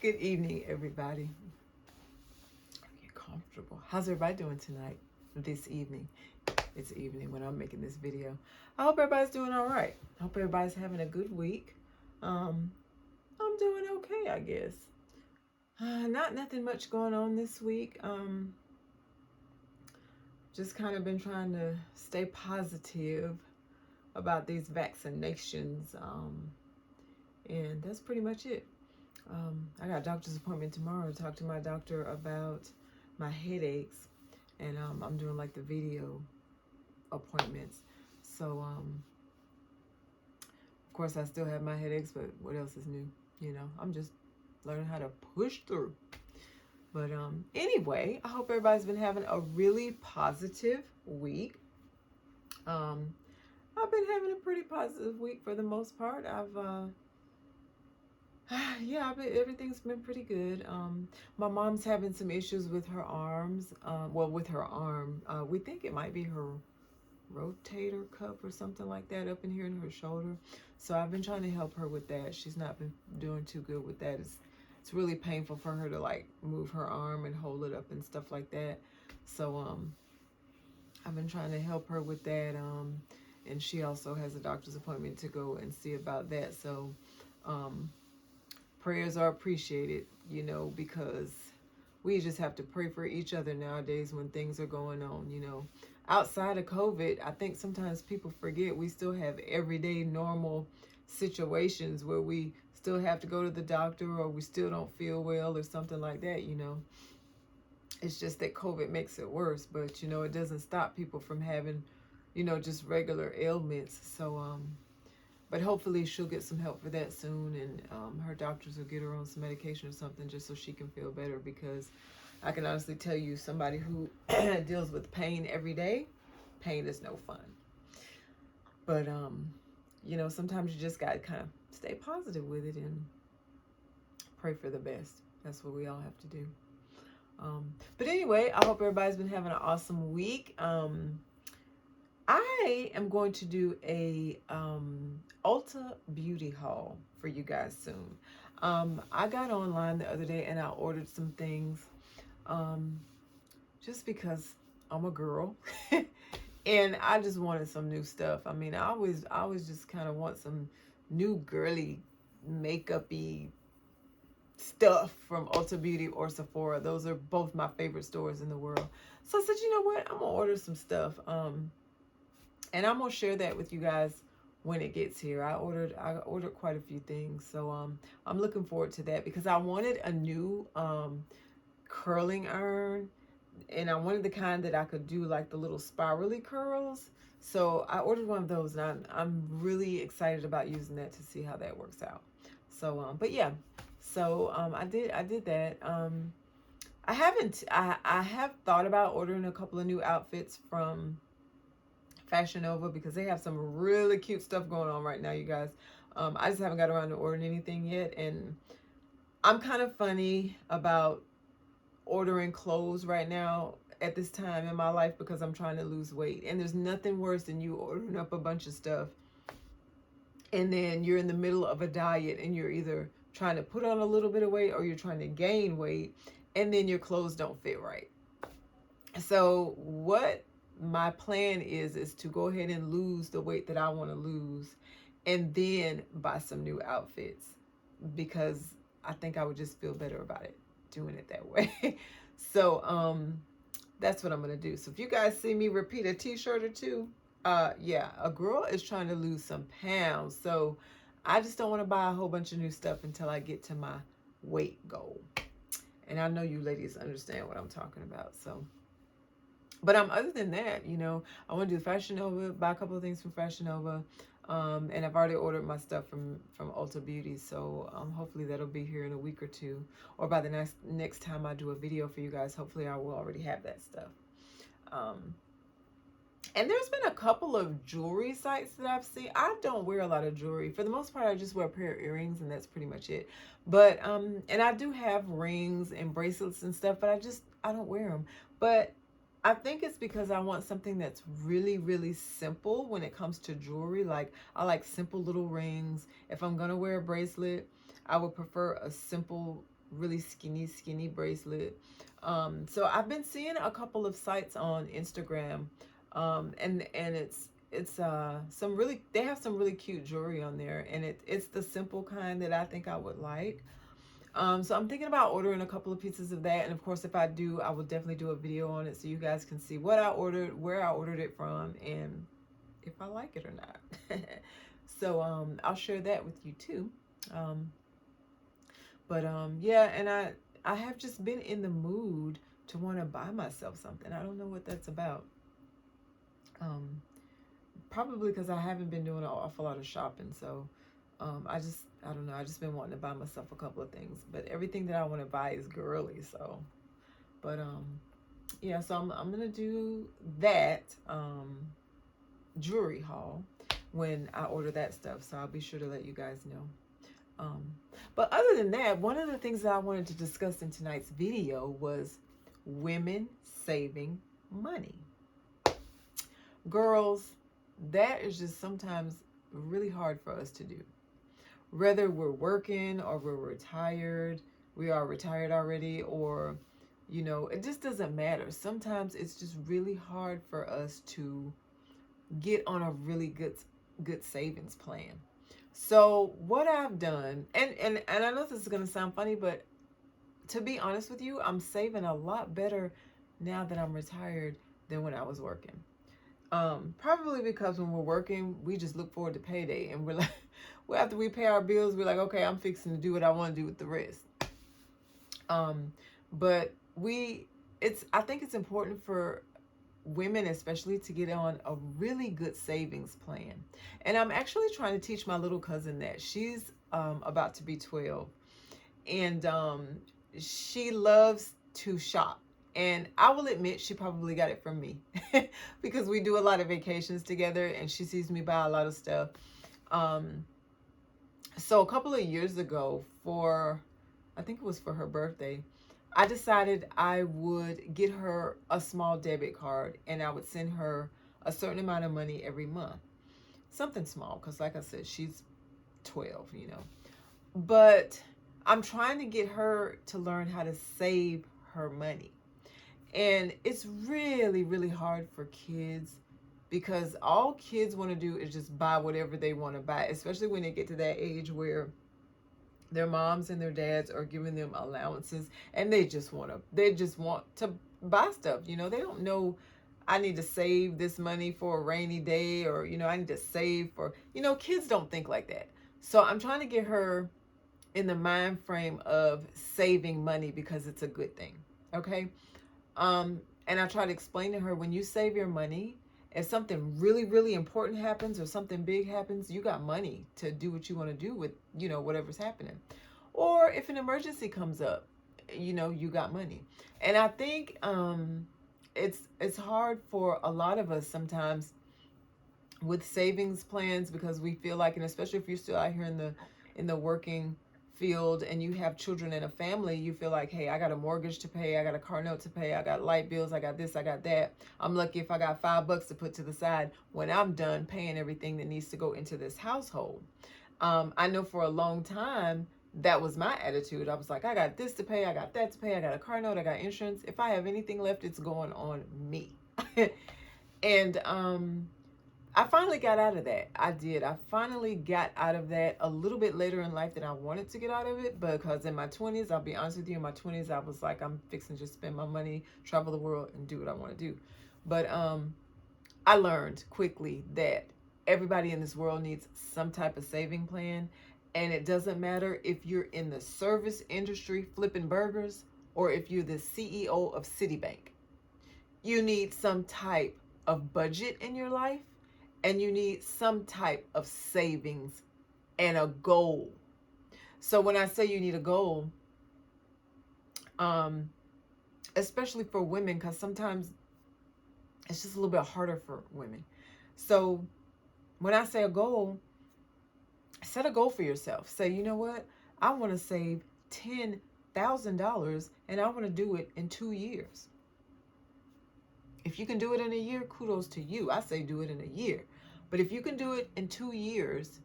Good evening, everybody. Get comfortable. How's everybody doing tonight? This evening. It's evening when I'm making this video. I hope everybody's doing all right. I hope everybody's having a good week. I'm doing okay, I guess. Not nothing much going on this week. Just kind of been trying to stay positive about these vaccinations. And that's pretty much it. I got a doctor's appointment tomorrow to talk to my doctor about my headaches, and I'm doing like the video appointments. So, of course, I still have my headaches, but what else is new? I'm just learning how to push through. But anyway, I hope everybody's been having a really positive week. I've been having a pretty positive week for the most part. Everything's been pretty good. My mom's having some issues with her arms. With her arm. We think it might be her rotator cuff or something like that up in here in her shoulder. So I've been trying to help her with that. She's not been doing too good with that. It's really painful for her to like move her arm and hold it up and stuff like that. So I've been trying to help her with that. And she also has a doctor's appointment to go and see about that. So prayers are appreciated, because we just have to pray for each other nowadays when things are going on, Outside of COVID, I think sometimes people forget we still have everyday normal situations where we still have to go to the doctor or we still don't feel well or something like that, It's just that COVID makes it worse, but, it doesn't stop people from having, just regular ailments. So, but hopefully she'll get some help for that soon, and her doctors will get her on some medication or something just so she can feel better, because I can honestly tell you, somebody who deals with pain every day, pain is no fun. But, sometimes you just got to kind of stay positive with it and pray for the best. That's what we all have to do. But anyway, I hope everybody's been having an awesome week. I am going to do a Ulta beauty haul for you guys soon. I got online the other day and I ordered some things just because I'm a girl and I just wanted some new stuff. I mean, I always just kind of want some new girly makeup-y stuff from Ulta Beauty or Sephora. Those are both my favorite stores in the world. So I said, you know what? I'm gonna order some stuff. And I'm gonna share that with you guys when it gets here. I ordered quite a few things, so I'm looking forward to that, because I wanted a new curling iron, and I wanted the kind that I could do like the little spirally curls. So I ordered one of those, and I'm really excited about using that to see how that works out. So but yeah, so I did that. I have thought about ordering a couple of new outfits from Fashion Nova, because they have some really cute stuff going on right now, you guys. I just haven't got around to ordering anything yet, and I'm kind of funny about ordering clothes right now at this time in my life, because I'm trying to lose weight, and there's nothing worse than you ordering up a bunch of stuff and then you're in the middle of a diet and you're either trying to put on a little bit of weight or you're trying to gain weight, and then your clothes don't fit right. So what my plan is to go ahead and lose the weight that I want to lose, and then buy some new outfits, because I think I would just feel better about it doing it that way. So that's what I'm gonna do. So if you guys see me repeat a t-shirt or two, yeah, a girl is trying to lose some pounds. So I just don't want to buy a whole bunch of new stuff until I get to my weight goal. And I know you ladies understand what I'm talking about. So, but other than that, I want to do Fashion Nova, buy a couple of things from Fashion Nova. And I've already ordered my stuff from Ulta Beauty. So hopefully that'll be here in a week or two. Or by the next time I do a video for you guys, hopefully I will already have that stuff. And there's been a couple of jewelry sites that I've seen. I don't wear a lot of jewelry. For the most part, I just wear a pair of earrings, and that's pretty much it. But, and I do have rings and bracelets and stuff, but I don't wear them. But I think it's because I want something that's really, really simple when it comes to jewelry. Like, I like simple little rings. If I'm going to wear a bracelet, I would prefer a simple, really skinny bracelet. So I've been seeing a couple of sites on Instagram, and it's some really, they have some really cute jewelry on there, and it's the simple kind that I think I would like. So I'm thinking about ordering a couple of pieces of that, and of course, if I do, I will definitely do a video on it so you guys can see what I ordered, where I ordered it from, and if I like it or not. So I'll share that with you too. Um, yeah, and I have just been in the mood to want to buy myself something. I don't know what that's about. Um, Probably because I haven't been doing an awful lot of shopping, so I don't know. I just been wanting to buy myself a couple of things, but everything that I want to buy is girly. So, but yeah. So I'm gonna do that jewelry haul when I order that stuff. So I'll be sure to let you guys know. Um, but other than that, one of the things that I wanted to discuss in tonight's video was women saving money. Girls, that is just sometimes really hard for us to do. Whether we're working or we're retired, we are retired already, or, you know, it just doesn't matter. Sometimes it's just really hard for us to get on a really good savings plan. So what I've done, and I know this is going to sound funny, but to be honest with you, I'm saving a lot better now that I'm retired than when I was working. Probably because when we're working, we just look forward to payday, and we're like, well, after we pay our bills, we're like, okay, I'm fixing to do what I want to do with the rest. But I think it's important for women especially to get on a really good savings plan. And I'm actually trying to teach my little cousin that. She's about to be 12, and she loves to shop. And I will admit she probably got it from me because we do a lot of vacations together and she sees me buy a lot of stuff. So a couple of years ago, I think it was for her birthday, I decided I would get her a small debit card and I would send her a certain amount of money every month. Something small, because like I said, she's 12, you know. But I'm trying to get her to learn how to save her money. And it's really, really hard for kids because all kids want to do is just buy whatever they want to buy, especially when they get to that age where their moms and their dads are giving them allowances and they just want to buy stuff. You know, they don't know, I need to save this money for a rainy day, or, you know, I need to save for, you know, kids don't think like that. So I'm trying to get her in the mind frame of saving money because it's a good thing. Okay. And I try to explain to her, when you save your money, if something really, really important happens or something big happens, you got money to do what you want to do with, you know, whatever's happening. Or if an emergency comes up, you know, you got money. And I think it's hard for a lot of us sometimes with savings plans, because we feel like, and especially if you're still out here in the working field and you have children and a family, you feel like, hey, I got a mortgage to pay, I got a car note to pay, I got light bills, I got this, I got that. I'm lucky if I got $5 to put to the side when I'm done paying everything that needs to go into this household. I know for a long time that was my attitude. I was like, I got this to pay, I got that to pay, I got a car note, I got insurance. If I have anything left, it's going on me. And I finally got out of that. I did. I finally got out of that a little bit later in life than I wanted to get out of it, because in my 20s, I'll be honest with you, in my 20s, I was like, I'm fixing to just spend my money, travel the world, and do what I want to do. But I learned quickly that everybody in this world needs some type of saving plan. And it doesn't matter if you're in the service industry flipping burgers or if you're the CEO of Citibank. You need some type of budget in your life, and you need some type of savings and a goal. So when I say you need a goal, especially for women, because sometimes it's just a little bit harder for women. So when I say a goal, set a goal for yourself. Say, you know what? I want to save $10,000 and I want to do it in 2 years. If you can do it in a year, kudos to you. I say do it in a year. But if you can do it in 2 years,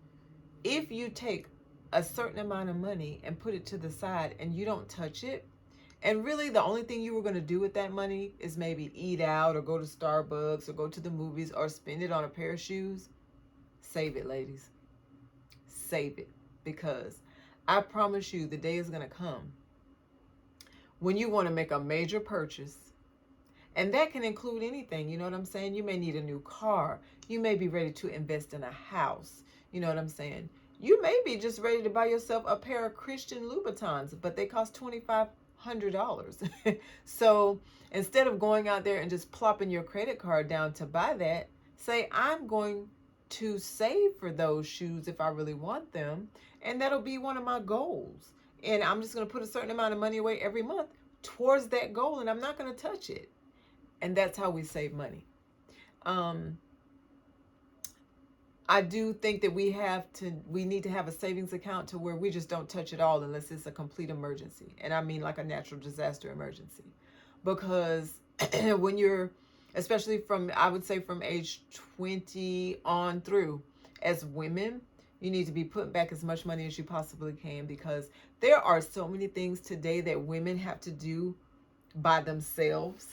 if you take a certain amount of money and put it to the side and you don't touch it, and really the only thing you were going to do with that money is maybe eat out or go to Starbucks or go to the movies or spend it on a pair of shoes, save it, ladies. Save it. Because I promise you the day is going to come when you want to make a major purchase. And that can include anything, you know what I'm saying? You may need a new car. You may be ready to invest in a house. You know what I'm saying? You may be just ready to buy yourself a pair of Christian Louboutins, but they cost $2,500. So instead of going out there and just plopping your credit card down to buy that, say, I'm going to save for those shoes if I really want them. And that'll be one of my goals. And I'm just going to put a certain amount of money away every month towards that goal, and I'm not going to touch it. And that's how we save money. I do think that we need to have a savings account to where we just don't touch it all unless it's a complete emergency. And I mean like a natural disaster emergency. Because when you're, especially I would say from age 20 on through, as women, you need to be putting back as much money as you possibly can, because there are so many things today that women have to do by themselves.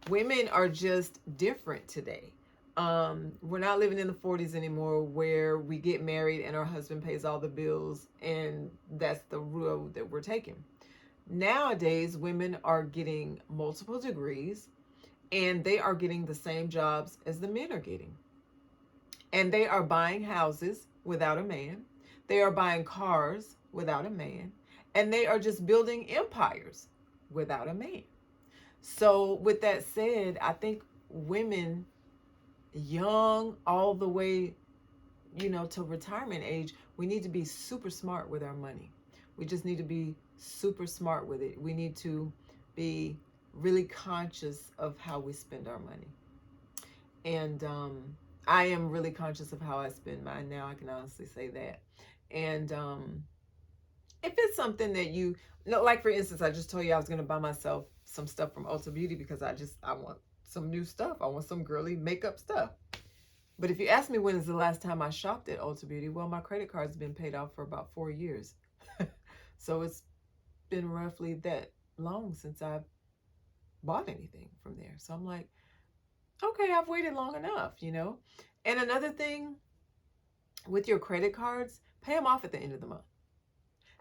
Women are just different today. We're not living in the 40s anymore where we get married and our husband pays all the bills and that's the road that we're taking. Nowadays, women are getting multiple degrees and they are getting the same jobs as the men are getting. And they are buying houses without a man. They are buying cars without a man. And they are just building empires without a man. So with that said, I think women, young all the way, to retirement age, we need to be super smart with our money. We just need to be super smart with it. We need to be really conscious of how we spend our money. And I am really conscious of how I spend mine now. I can honestly say that. And if it's something that like for instance, I just told you I was going to buy myself some stuff from Ulta Beauty because I want some new stuff. I want some girly makeup stuff. But if you ask me when is the last time I shopped at Ulta Beauty, well, my credit card's been paid off for about 4 years. So it's been roughly that long since I've bought anything from there. So I'm like, okay, I've waited long enough, And another thing with your credit cards, pay them off at the end of the month.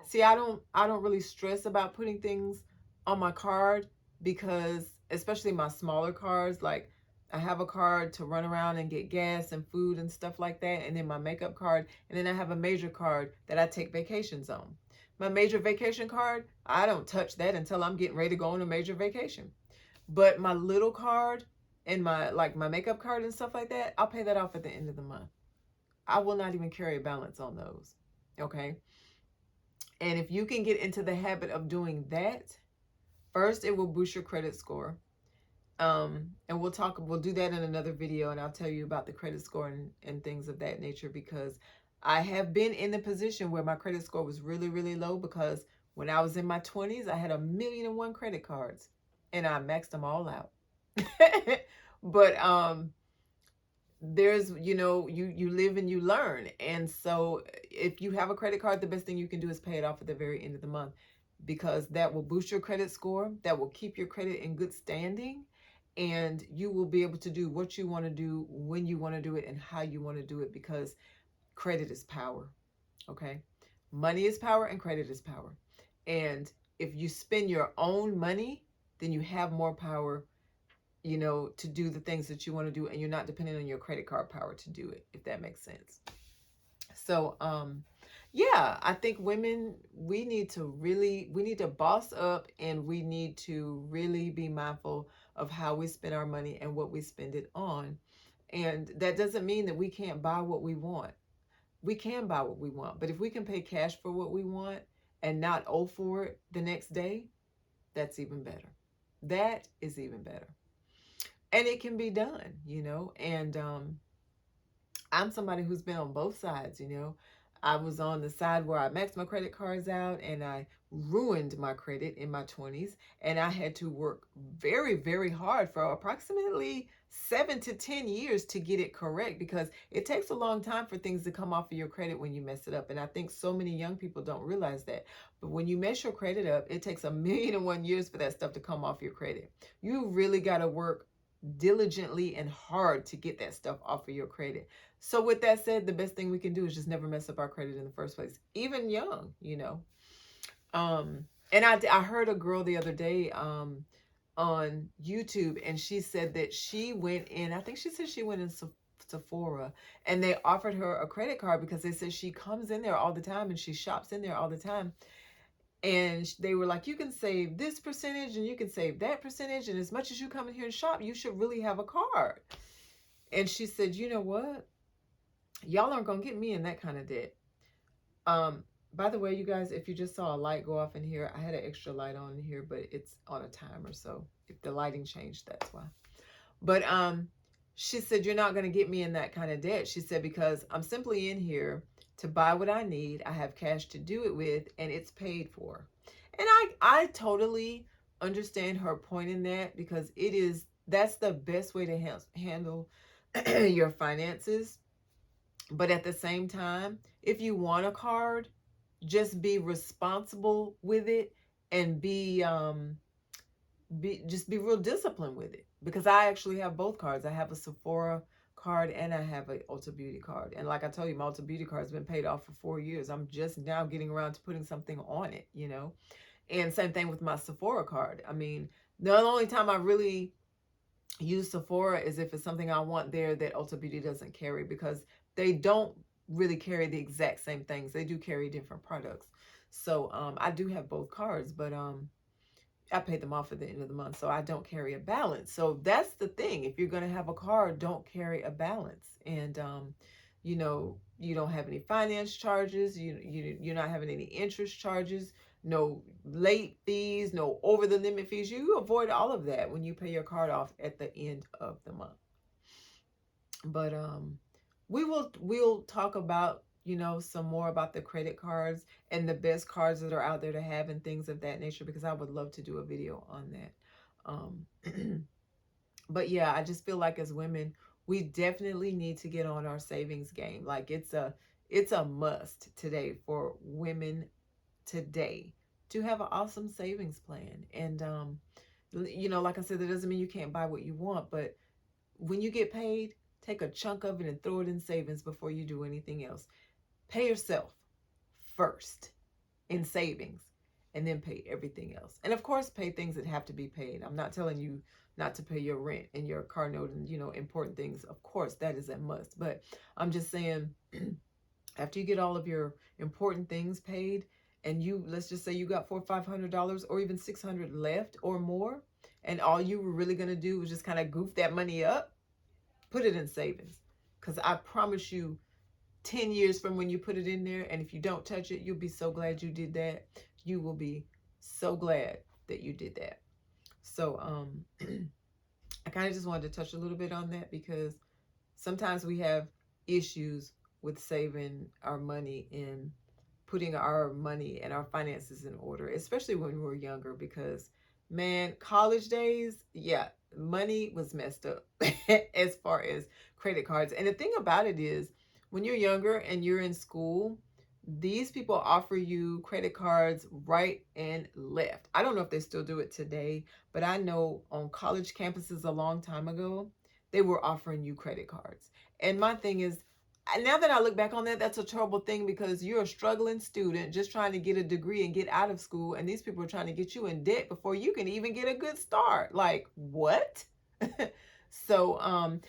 See, I don't really stress about putting things on my card because, especially my smaller cards, like I have a card to run around and get gas and food and stuff like that, and then my makeup card, and then I have a major card that I take vacations on. My major vacation card, I don't touch that until I'm getting ready to go on a major vacation. But my little card and my makeup card and stuff like that, I'll pay that off at the end of the month. I will not even carry a balance on those. Okay? And if you can get into the habit of doing that, first, it will boost your credit score. And we'll do that in another video, and I'll tell you about the credit score and things of that nature, because I have been in the position where my credit score was really, really low, because when I was in my 20s, I had 1,000,001 credit cards and I maxed them all out. But there's, you live and you learn. And so if you have a credit card, the best thing you can do is pay it off at the very end of the month, because that will boost your credit score. That will keep your credit in good standing. And you will be able to do what you want to do, when you want to do it, and how you want to do it, because credit is power. Okay? Money is power and credit is power. And if you spend your own money, then you have more power, to do the things that you want to do, and you're not dependent on your credit card power to do it, if that makes sense. So, yeah, I think women, we need to boss up, and we need to really be mindful of how we spend our money and what we spend it on. And that doesn't mean that we can't buy what we want. We can buy what we want, but if we can pay cash for what we want and not owe for it the next day, that's even better. That is even better. And it can be done, and I'm somebody who's been on both sides, I was on the side where I maxed my credit cards out and I ruined my credit in my 20s, and I had to work very, very hard for approximately 7 to 10 years to get it correct, because it takes a long time for things to come off of your credit when you mess it up. And I think so many young people don't realize that. But when you mess your credit up, it takes 1,000,001 years for that stuff to come off your credit. You really got to work diligently and hard to get that stuff off of your credit. So with that said, the best thing we can do is just never mess up our credit in the first place, even young, you know. And I heard a girl the other day on YouTube, and she said that she went in, I think she said she went in Sephora, and they offered her a credit card because they said she comes in there all the time and she shops in there all the time. And they were like, you can save this percentage and you can save that percentage, and as much as you come in here and shop, you should really have a card. And she said, you know what? Y'all aren't gonna get me in that kind of debt. By the way, you guys, if you just saw a light go off in here, I had an extra light on in here, but it's on a timer, so if the lighting changed, that's why. But she said, you're not going to get me in that kind of debt. She said, because I'm simply in here to buy what I need. I have cash to do it with, and it's paid for. And I totally understand her point in that, because that's the best way to handle your finances. But at the same time, if you want a card, just be responsible with it, and just be real disciplined with it. Because I actually have both cards. I have a Sephora card and I have a Ulta Beauty card. And like I told you, my Ulta Beauty card has been paid off for 4 years. I'm just now getting around to putting something on it, you know. And same thing with my Sephora card. I mean, the only time I really use Sephora is if it's something I want there that Ulta Beauty doesn't carry, because they don't really carry the exact same things. They do carry different products. So I do have both cards, but I pay them off at the end of the month, so I don't carry a balance. So that's the thing. If you're going to have a card, don't carry a balance. And you know, you don't have any finance charges. You're not having any interest charges, no late fees, no over the limit fees. You avoid all of that when you pay your card off at the end of the month. But we'll talk about, you know, some more about the credit cards and the best cards that are out there to have and things of that nature, because I would love to do a video on that. But yeah, I just feel like as women, we definitely need to get on our savings game. Like it's a must today for women today to have an awesome savings plan. And you know, like I said, that doesn't mean you can't buy what you want, but when you get paid, take a chunk of it and throw it in savings before you do anything else. Pay yourself first in savings, and then pay everything else. And of course, pay things that have to be paid. I'm not telling you not to pay your rent and your car note and, you know, important things. Of course, that is a must. But I'm just saying, after you get all of your important things paid, and let's just say you got $400 or $500 or even $600 left or more, and all you were really going to do was just kind of goof that money up, put it in savings. Because I promise you, 10 years from when you put it in there, and if you don't touch it, you'll be so glad you did that. You will be so glad that you did that. So I kind of just wanted to touch a little bit on that, because sometimes we have issues with saving our money and putting our money and our finances in order, especially when we were younger, because man, college days, yeah, money was messed up as far as credit cards. And the thing about it is, when you're younger and you're in school, these people offer you credit cards right and left. I don't know if they still do it today, but I know on college campuses a long time ago, they were offering you credit cards. And my thing is, now that I look back on that, that's a terrible thing, because you're a struggling student just trying to get a degree and get out of school, and these people are trying to get you in debt before you can even get a good start. Like, what? So, and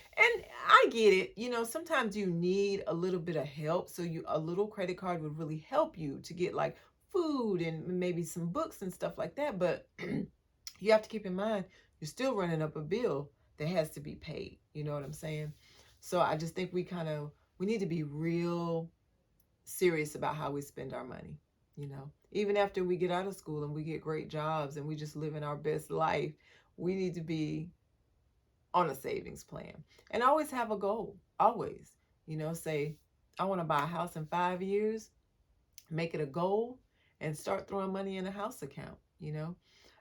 I get it. You know, sometimes you need a little bit of help. So a little credit card would really help you to get like food and maybe some books and stuff like that. But you have to keep in mind, you're still running up a bill that has to be paid. You know what I'm saying? So I just think we need to be real serious about how we spend our money. You know, even after we get out of school and we get great jobs and we just live in our best life, we need to be on a savings plan, and always have a goal. Always, you know, say, I want to buy a house in 5 years, make it a goal, and start throwing money in a house account, you know.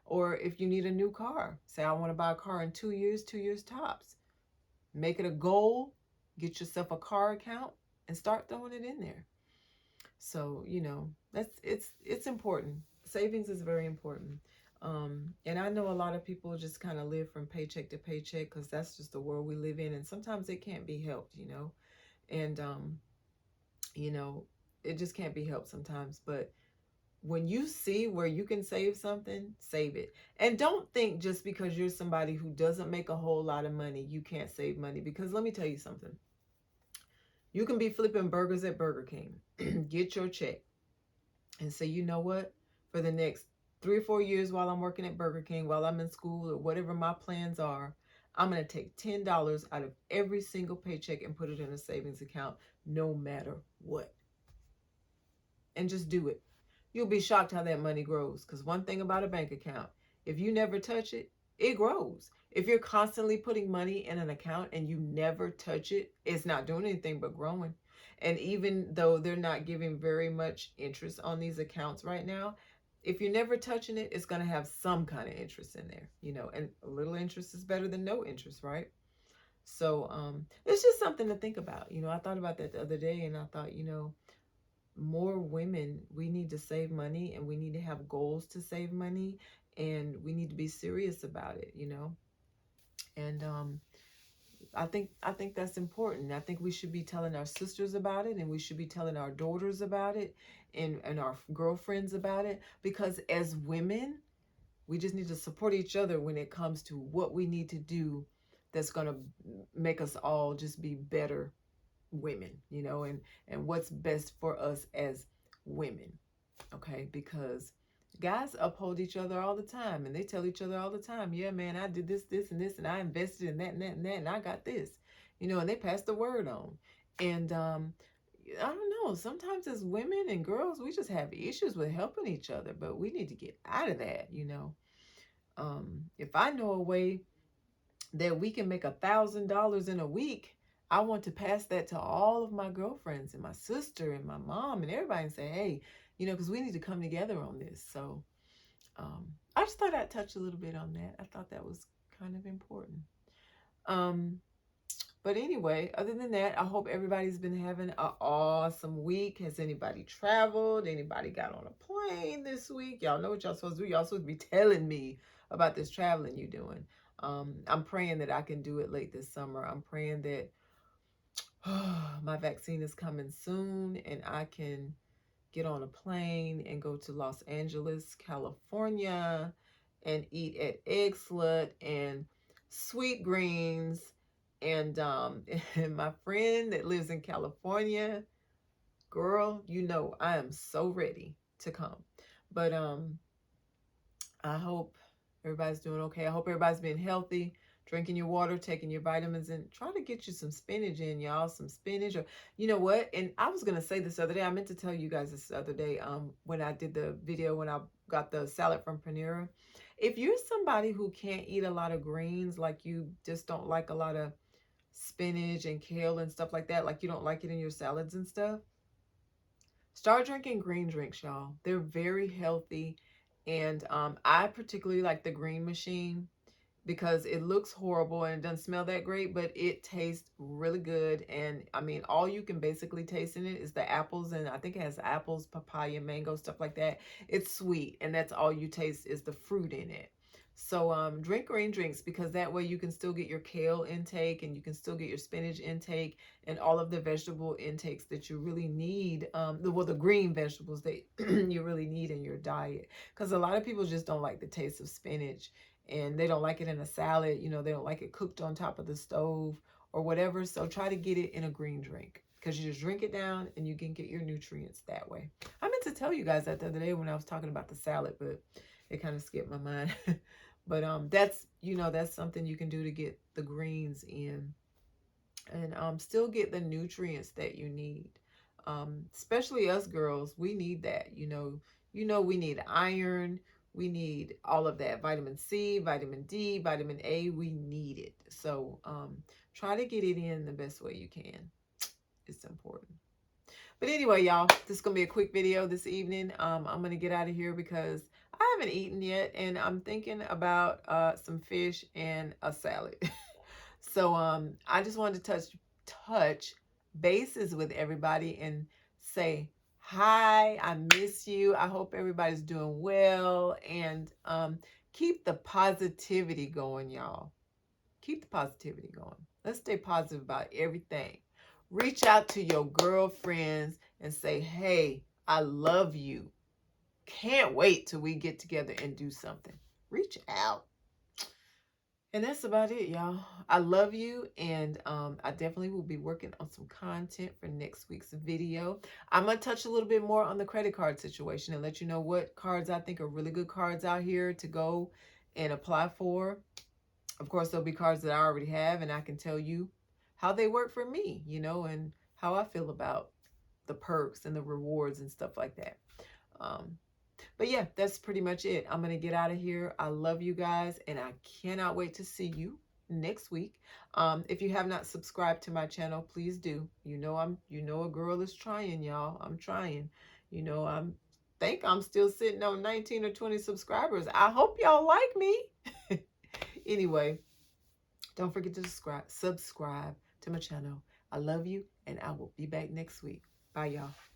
Or if you need a new car, say I want to buy a car in 2 years, 2 years tops, make it a goal, get yourself a car account and start throwing it in there. So, you know, it's important. Savings is very important. And I know a lot of people just kind of live from paycheck to paycheck because that's just the world we live in. And sometimes it can't be helped, you know. And you know, it just can't be helped sometimes. But when you see where you can save something, save it. And don't think just because you're somebody who doesn't make a whole lot of money, you can't save money. Because let me tell you something. You can be flipping burgers at Burger King, get your check, and say, you know what? For the next 3 or 4 years while I'm working at Burger King, while I'm in school, or whatever my plans are, I'm going to take $10 out of every single paycheck and put it in a savings account, no matter what. And just do it. You'll be shocked how that money grows. Because one thing about a bank account, if you never touch it, it grows. If you're constantly putting money in an account and you never touch it, it's not doing anything but growing. And even though they're not giving very much interest on these accounts right now, if you're never touching it, it's going to have some kind of interest in there, you know, and a little interest is better than no interest, right? So it's just something to think about. You know, I thought about that the other day and I thought, you know, more women, we need to save money and we need to have goals to save money and we need to be serious about it, you know. And I think that's important. I think we should be telling our sisters about it and we should be telling our daughters about it and our girlfriends about it, because as women, we just need to support each other when it comes to what we need to do that's going to make us all just be better women, you know, and what's best for us as women. Okay, because guys uphold each other all the time and they tell each other all the time, yeah man, I did this and this and I invested in that and that and that and I got this, you know, and they pass the word on. And I don't know, sometimes as women and girls we just have issues with helping each other, but we need to get out of that, you know. If I know a way that we can make $1,000 in a week, I want to pass that to all of my girlfriends and my sister and my mom and everybody and say, hey, you know, because we need to come together on this. So I just thought I'd touch a little bit on that. I thought that was kind of important. Um, but anyway, other than that, I hope everybody's been having an awesome week. Has anybody traveled? Anybody got on a plane this week? Y'all know what y'all supposed to do. Y'all supposed to be telling me about this traveling you're doing. I'm praying that I can do it late this summer. I'm praying that my vaccine is coming soon and I can get on a plane and go to Los Angeles, California, and eat at Egg Slut and Sweet Greens. And, and my friend that lives in California, girl, you know I am so ready to come. But I hope everybody's doing okay. I hope everybody's being healthy, drinking your water, taking your vitamins, and try to get you some spinach in, y'all. Some spinach, or you know what? And I was gonna say this other day. I meant to tell you guys this other day. When I did the video when I got the salad from Panera. If you're somebody who can't eat a lot of greens, like you just don't like a lot of spinach and kale and stuff like that, like you don't like it in your salads and stuff, start drinking green drinks, y'all. They're very healthy. And I particularly like the Green Machine because it looks horrible and it doesn't smell that great, but it tastes really good. And I mean, all you can basically taste in it is the apples, and I think it has apples, papaya, mango, stuff like that. It's sweet, and that's all you taste is the fruit in it. So drink green drinks because that way you can still get your kale intake and you can still get your spinach intake and all of the vegetable intakes that you really need. The green vegetables that you really need in your diet, because a lot of people just don't like the taste of spinach and they don't like it in a salad. You know, they don't like it cooked on top of the stove or whatever. So try to get it in a green drink because you just drink it down and you can get your nutrients that way. I meant to tell you guys that the other day when I was talking about the salad, but it kind of skipped my mind. But that's, you know, that's something you can do to get the greens in and still get the nutrients that you need. Especially us girls, we need that. You know, we need iron. We need all of that, vitamin C, vitamin D, vitamin A. We need it. So try to get it in the best way you can. It's important. But anyway, y'all, this is going to be a quick video this evening. I'm going to get out of here because I haven't eaten yet, and I'm thinking about some fish and a salad. So I just wanted to touch bases with everybody and say hi. I miss you. I hope everybody's doing well, and keep the positivity going, y'all. Keep the positivity going. Let's stay positive about everything. Reach out to your girlfriends and say, hey, I love you. Can't wait till we get together and do something. Reach out. And that's about it, y'all. I love you, and I definitely will be working on some content for next week's video. I'm going to touch a little bit more on the credit card situation and let you know what cards I think are really good cards out here to go and apply for. Of course, there'll be cards that I already have, and I can tell you how they work for me, you know, and how I feel about the perks and the rewards and stuff like that. But yeah, that's pretty much it. I'm going to get out of here. I love you guys, and I cannot wait to see you next week. If you have not subscribed to my channel, please do. You know a girl is trying, y'all. I'm trying. You know, think I'm still sitting on 19 or 20 subscribers. I hope y'all like me. Anyway, don't forget to subscribe to my channel. I love you, and I will be back next week. Bye, y'all.